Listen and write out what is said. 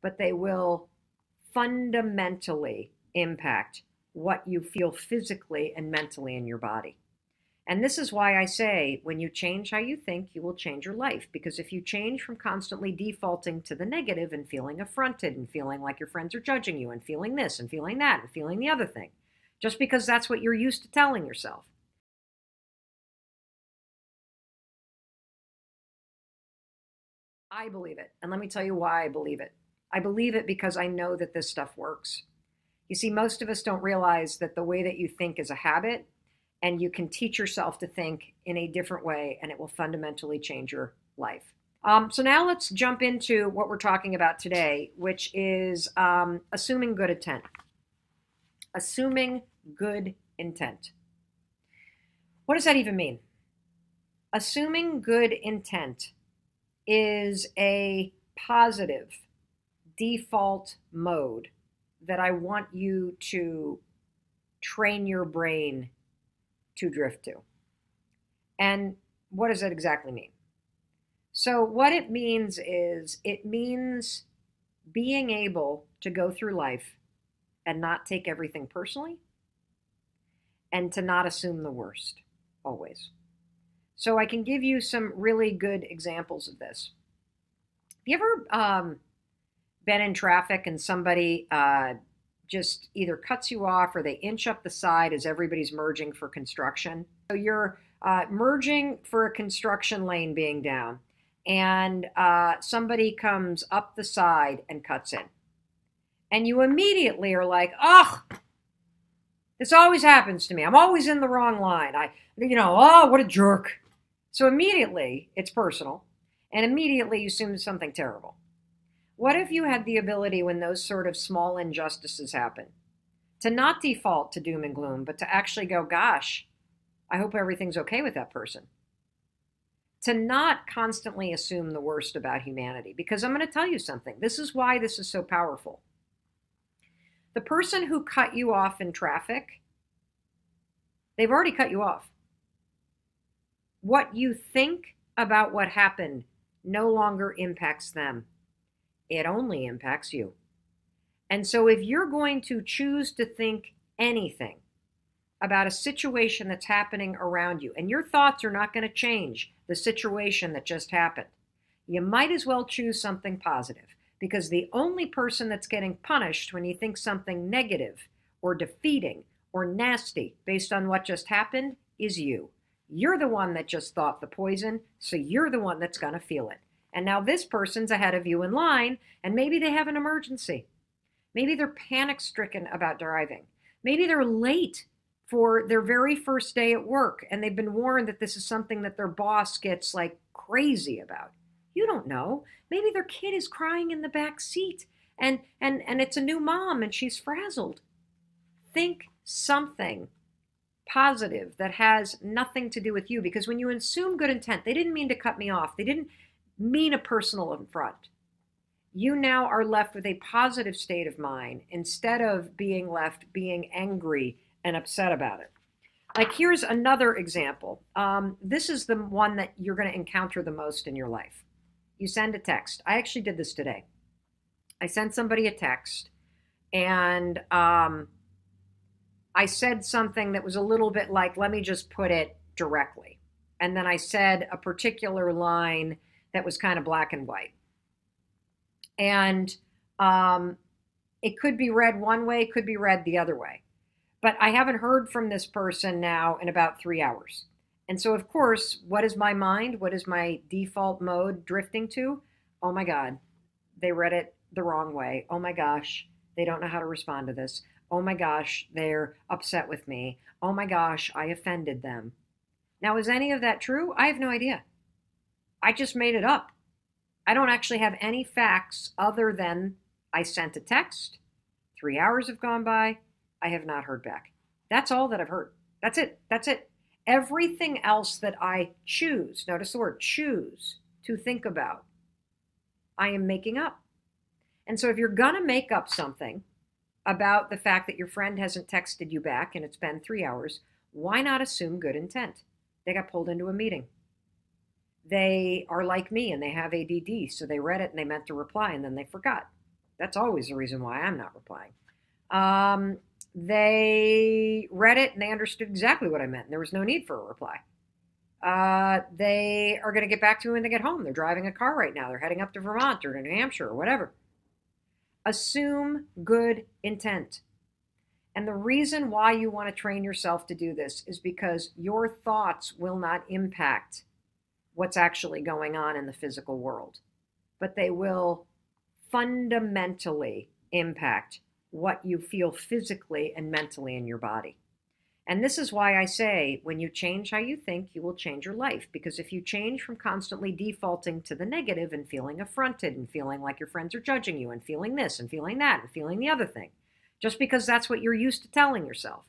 but they will fundamentally impact what you feel physically and mentally in your body. And this is why I say when you change how you think, you will change your life. Because if you change from constantly defaulting to the negative and feeling affronted and feeling like your friends are judging you and feeling this and feeling that and feeling the other thing, just because that's what you're used to telling yourself. I believe it. And let me tell you why I believe it. I believe it because I know that this stuff works. You see, most of us don't realize that the way that you think is a habit, and you can teach yourself to think in a different way, and it will fundamentally change your life. So now let's jump into what we're talking about today, which is assuming good intent. Assuming good intent. What does that even mean? Assuming good intent is a positive default mode that I want you to train your brain to drift to. And what does that exactly mean? So what it means is it means being able to go through life and not take everything personally and to not assume the worst always. So I can give you some really good examples of this. Have you ever been in traffic and somebody just either cuts you off or they inch up the side as everybody's merging for construction? So you're merging for a construction lane being down, and somebody comes up the side and cuts in. And you immediately are like, oh, this always happens to me. I'm always in the wrong line. Oh, what a jerk. So immediately it's personal, and immediately you assume something terrible. What if you had the ability when those sort of small injustices happen to not default to doom and gloom, but to actually go, gosh, I hope everything's okay with that person. To not constantly assume the worst about humanity. Because I'm going to tell you something. This is why this is so powerful. The person who cut you off in traffic, they've already cut you off. What you think about what happened no longer impacts them. It only impacts you. And so if you're going to choose to think anything about a situation that's happening around you, and your thoughts are not going to change the situation that just happened, you might as well choose something positive, because the only person that's getting punished when you think something negative or defeating or nasty based on what just happened is you. You're the one that just thought the poison, so you're the one that's going to feel it. And now this person's ahead of you in line, and maybe they have an emergency. Maybe they're panic-stricken about driving. Maybe they're late for their very first day at work, and they've been warned that this is something that their boss gets like crazy about. You don't know. Maybe their kid is crying in the back seat, and it's a new mom, and she's frazzled. Think something positive that has nothing to do with you, because when you assume good intent, they didn't mean to cut me off. They didn't mean a personal affront. You now are left with a positive state of mind instead of being left being angry and upset about it. Like, here's another example. This is the one that you're going to encounter the most in your life. You send a text. I actually did this today. I sent somebody a text, and I said something that was a little bit like, let me just put it directly. And then I said a particular line that was kind of black and white. And it could be read one way, could be read the other way. But I haven't heard from this person now in about 3 hours. And so, of course, what is my mind? What is my default mode drifting to? Oh my God, they read it the wrong way. Oh my gosh, they don't know how to respond to this. Oh my gosh, they're upset with me. Oh my gosh, I offended them. Now, is any of that true? I have no idea. I just made it up. I don't actually have any facts other than I sent a text. 3 hours have gone by. I have not heard back. That's all that I've heard. That's it. That's it. Everything else that I choose, notice the word choose, to think about, I am making up. And so if you're going to make up something about the fact that your friend hasn't texted you back and it's been 3 hours, why not assume good intent? They got pulled into a meeting. They are like me and they have ADD, so they read it and they meant to reply and then they forgot. That's always the reason why I'm not replying. They read it and they understood exactly what I meant. And there was no need for a reply. They are going to get back to me when they get home. They're driving a car right now. They're heading up to Vermont or to New Hampshire or whatever. Assume good intent. And the reason why you want to train yourself to do this is because your thoughts will not impact what's actually going on in the physical world, but they will fundamentally impact what you feel physically and mentally in your body. And this is why I say, when you change how you think, you will change your life. Because if you change from constantly defaulting to the negative and feeling affronted and feeling like your friends are judging you and feeling this and feeling that and feeling the other thing, just because that's what you're used to telling yourself,